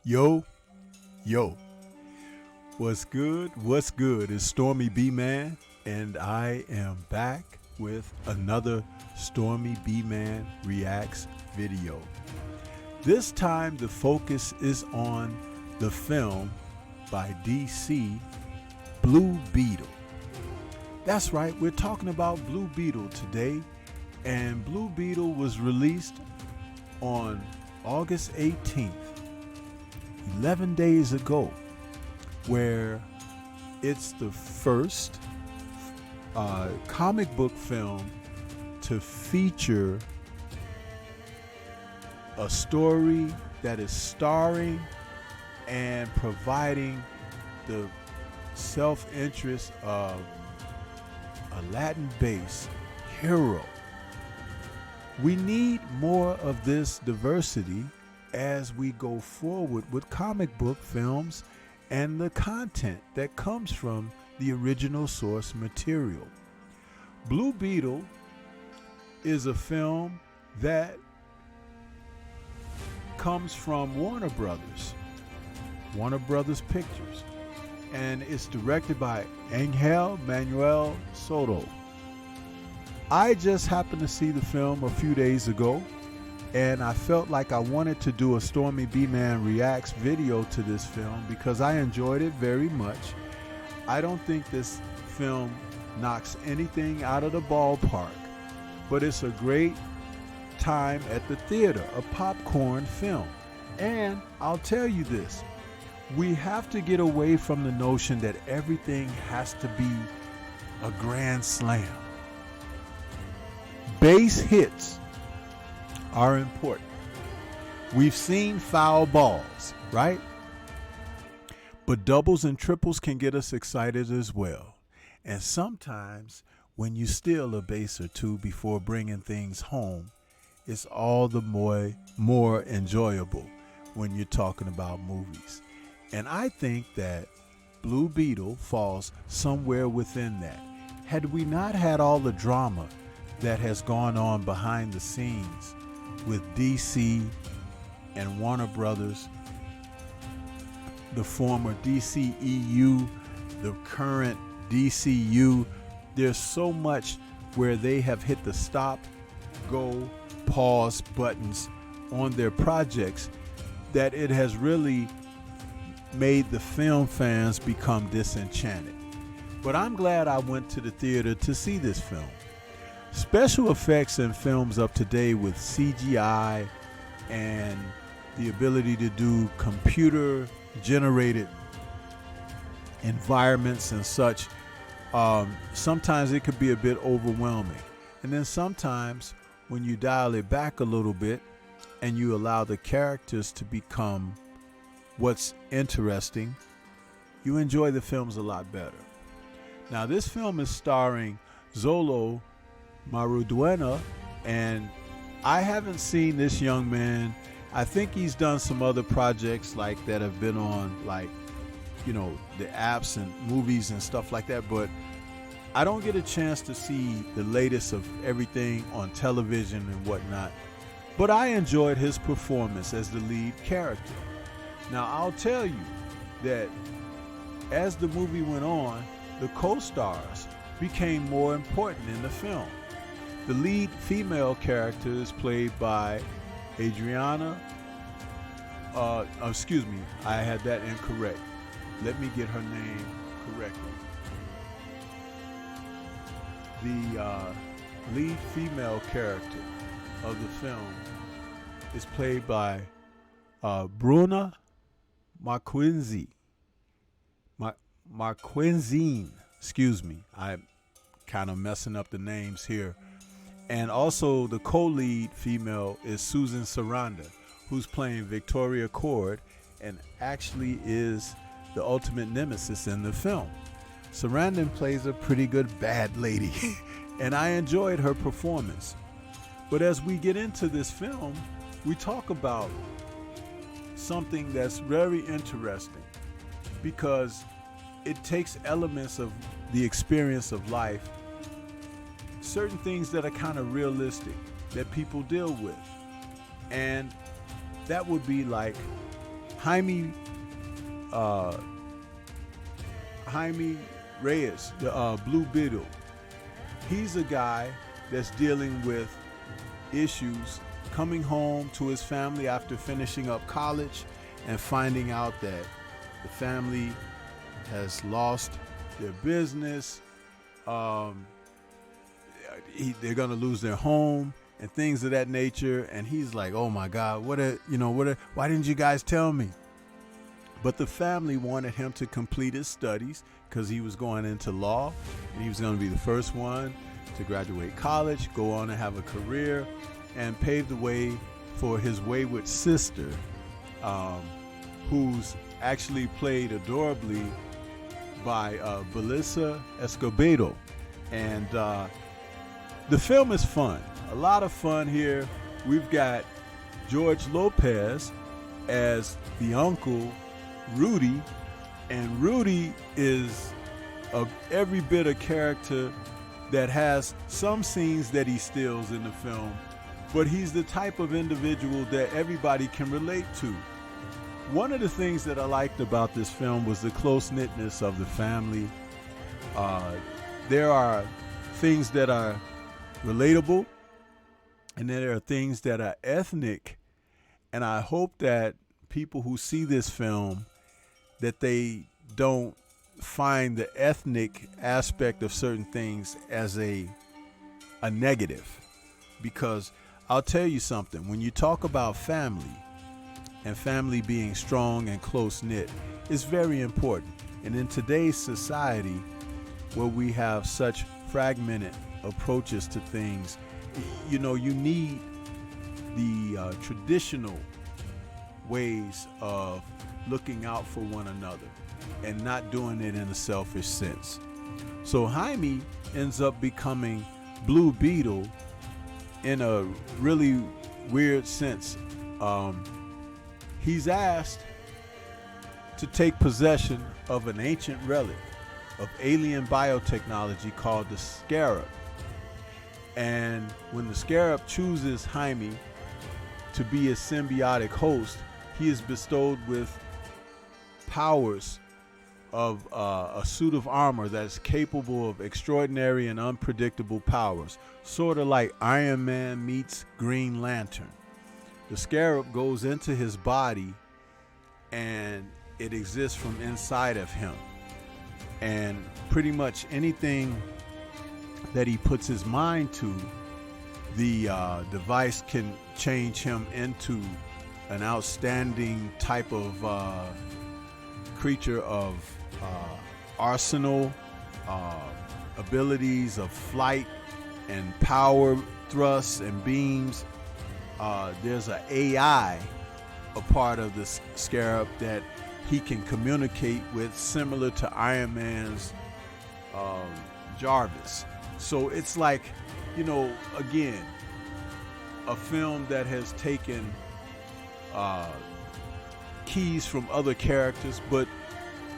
Yo, yo, what's good? What's good? It's Stormybman, and I am back with another Stormybman Reacts video. This time the focus is on the film by DC, Blue Beetle. That's right, we're talking about Blue Beetle today, and Blue Beetle was released on August 18th. 11 days ago, where it's the first comic book film to feature a story that is starring and providing the self-interest of a Latin-based hero. We need more of this diversity as we go forward with comic book films and the content that comes from the original source material. Blue Beetle is a film that comes from Warner Brothers Pictures, and it's directed by Angel Manuel Soto. I just happened to see the film a few days ago, and I felt like I wanted to do a Stormybman Reacts video to this film because I enjoyed it very much. I don't think this film knocks anything out of the ballpark, but it's a great time at the theater, a popcorn film. And I'll tell you this, we have to get away from the notion that everything has to be a grand slam. Base hits are important. We've seen foul balls, right? But doubles and triples can get us excited as well. And sometimes when you steal a base or two before bringing things home, it's all the more enjoyable when you're talking about movies. And I think that Blue Beetle falls somewhere within that. Had we not had all the drama that has gone on behind the scenes with DC and Warner Brothers, the former DCEU, the current DCU, there's so much where they have hit the stop, go, pause buttons on their projects that it has really made the film fans become disenchanted. But I'm glad I went to the theater to see this film. Special effects in films of today with CGI and the ability to do computer generated environments and such, sometimes it could be a bit overwhelming. And then sometimes when you dial it back a little bit and you allow the characters to become what's interesting, you enjoy the films a lot better. Now this film is starring Xolo Mariduena, and I haven't seen this young man. I think he's done some other projects like that have been on, like, you know, the apps and movies and stuff like that, but I don't get a chance to see the latest of everything on television and whatnot. But I enjoyed his performance as the lead character. Now I'll tell you that as the movie went on, the co-stars became more important in the film. The lead female character is played by Adriana. Excuse me, I had that incorrect. Let me get her name correctly. The lead female character of the film is played by Bruna Marquezine. Excuse me, I'm kind of messing up the names here. And also the co-lead female is Susan Sarandon, who's playing Victoria Cord and actually is the ultimate nemesis in the film. Sarandon plays a pretty good bad lady, and I enjoyed her performance. But as we get into this film, we talk about something that's very interesting because it takes elements of the experience of life, certain things that are kind of realistic that people deal with. And that would be like Jaime Reyes, the Blue Beetle, he's a guy that's dealing with issues, coming home to his family after finishing up college and finding out that the family has lost their business. They're going to lose their home and things of that nature. And he's like, oh my God, why didn't you guys tell me? But the family wanted him to complete his studies because he was going into law, and he was going to be the first one to graduate college, go on and have a career, and pave the way for his wayward sister, who's actually played adorably by Belissa Escobedo. And the film is fun, a lot of fun here. We've got George Lopez as the uncle, Rudy, and Rudy is every bit a character that has some scenes that he steals in the film, but he's the type of individual that everybody can relate to. One of the things that I liked about this film was the close-knitness of the family. There are things that are relatable, and then there are things that are ethnic, and I hope that people who see this film, that they don't find the ethnic aspect of certain things as a negative. Because I'll tell you something, when you talk about family and family being strong and close-knit, it's very important. And in today's society, where we have such fragmented approaches to things, you need the traditional ways of looking out for one another and not doing it in a selfish sense. So Jaime ends up becoming Blue Beetle in a really weird sense. He's asked to take possession of an ancient relic of alien biotechnology called the Scarab. And when the Scarab chooses Jaime to be his symbiotic host, he is bestowed with powers of a suit of armor that's capable of extraordinary and unpredictable powers, sort of like Iron Man meets Green Lantern. The Scarab goes into his body and it exists from inside of him, and pretty much anything that he puts his mind to, the device can change him into an outstanding type of creature of arsenal, abilities of flight and power thrusts and beams. There's an AI, a part of this Scarab that he can communicate with, similar to Iron Man's Jarvis. So it's like, again, a film that has taken keys from other characters, but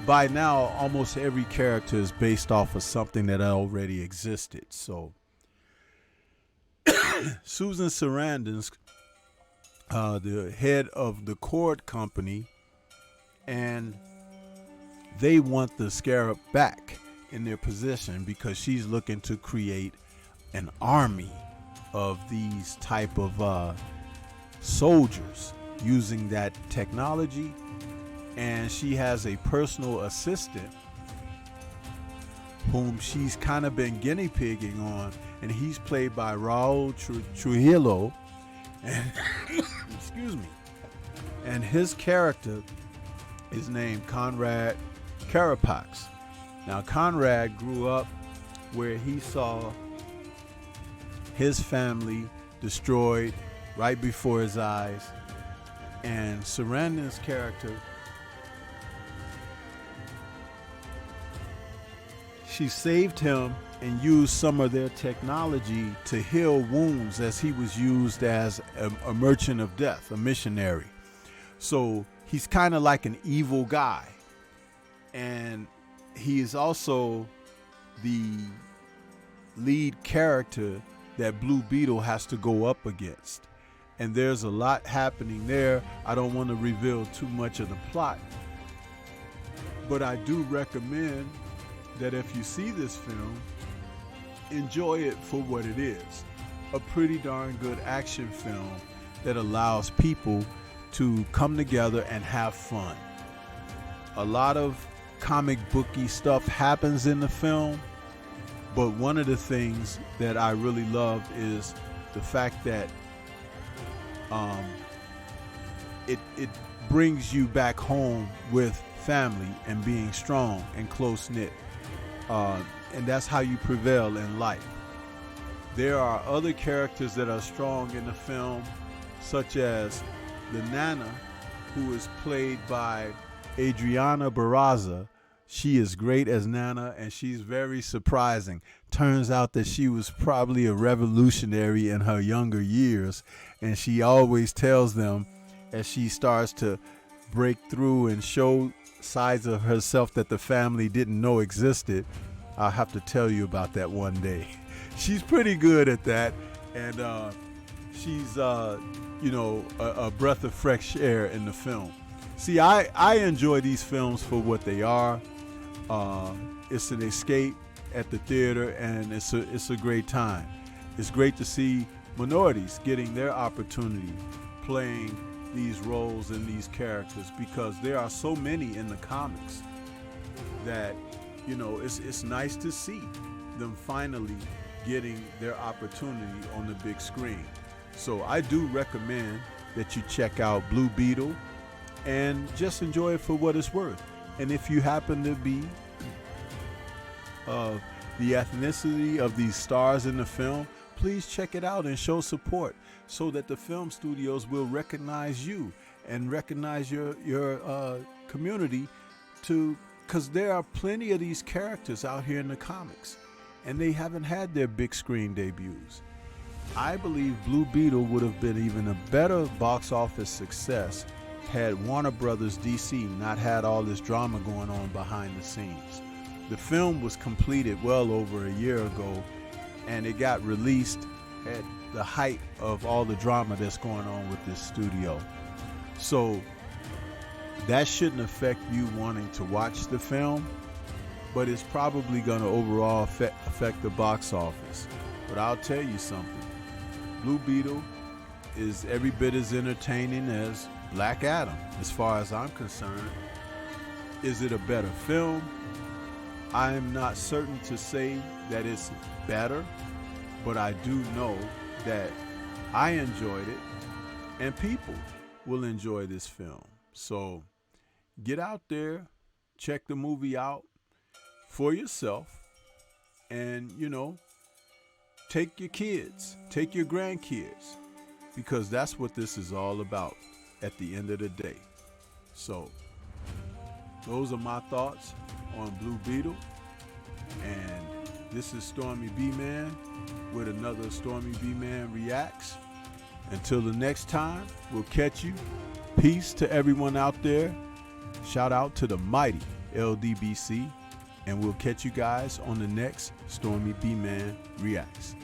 by now almost every character is based off of something that already existed. So Susan Sarandon's the head of the Cord Company, and they want the Scarab back in their possession because she's looking to create an army of these type of soldiers using that technology. And she has a personal assistant whom she's kind of been guinea pigging on, and he's played by Raul Trujillo. And excuse me. And his character is named Conrad Carapax. Now, Conrad grew up where he saw his family destroyed right before his eyes, and Sarandon's character, she saved him and used some of their technology to heal wounds, as he was used as a merchant of death, a missionary. So he's kind of like an evil guy. And he is also the lead character that Blue Beetle has to go up against. and there's a lot happening there. I don't want to reveal too much of the plot, but I do recommend that if you see this film, enjoy it for what it is. A pretty darn good action film that allows people to come together and have fun. A lot of comic booky stuff happens in the film, but one of the things that I really loved is the fact that it brings you back home with family and being strong and close-knit, and that's how you prevail in life. There are other characters that are strong in the film, such as the Nana, who is played by Adriana Barraza. She is great as Nana, and she's very surprising. Turns out that she was probably a revolutionary in her younger years, and she always tells them, as she starts to break through and show sides of herself that the family didn't know existed. I'll have to tell you about that one day. She's pretty good at that, and she's a breath of fresh air in the film. See, I enjoy these films for what they are. It's an escape at the theater, and it's a great time. It's great to see minorities getting their opportunity playing these roles and these characters, because there are so many in the comics that, you know, it's nice to see them finally getting their opportunity on the big screen. So I do recommend that you check out Blue Beetle and just enjoy it for what it's worth. And if you happen to be the ethnicity of these stars in the film, please check it out and show support, so that the film studios will recognize you and recognize your community, because there are plenty of these characters out here in the comics, and they haven't had their big screen debuts. I believe Blue Beetle would have been even a better box office success had Warner Brothers DC not had all this drama going on behind the scenes. The film was completed well over a year ago, and it got released at the height of all the drama that's going on with this studio. So that shouldn't affect you wanting to watch the film, but it's probably going to overall affect the box office. But I'll tell you something. Blue Beetle is every bit as entertaining as Black Adam, as far as I'm concerned. Is it a better film? I am not certain to say that it's better, but I do know that I enjoyed it, and people will enjoy this film. So get out there, check the movie out for yourself, and, you know, take your kids, take your grandkids, because that's what this is all about at the end of the day. So those are my thoughts on Blue Beetle, and this is Stormybman with another Stormybman Reacts. Until the next time, we'll catch you. Peace to everyone out there. Shout out to the mighty LDBC, and we'll catch you guys on the next Stormybman Reacts.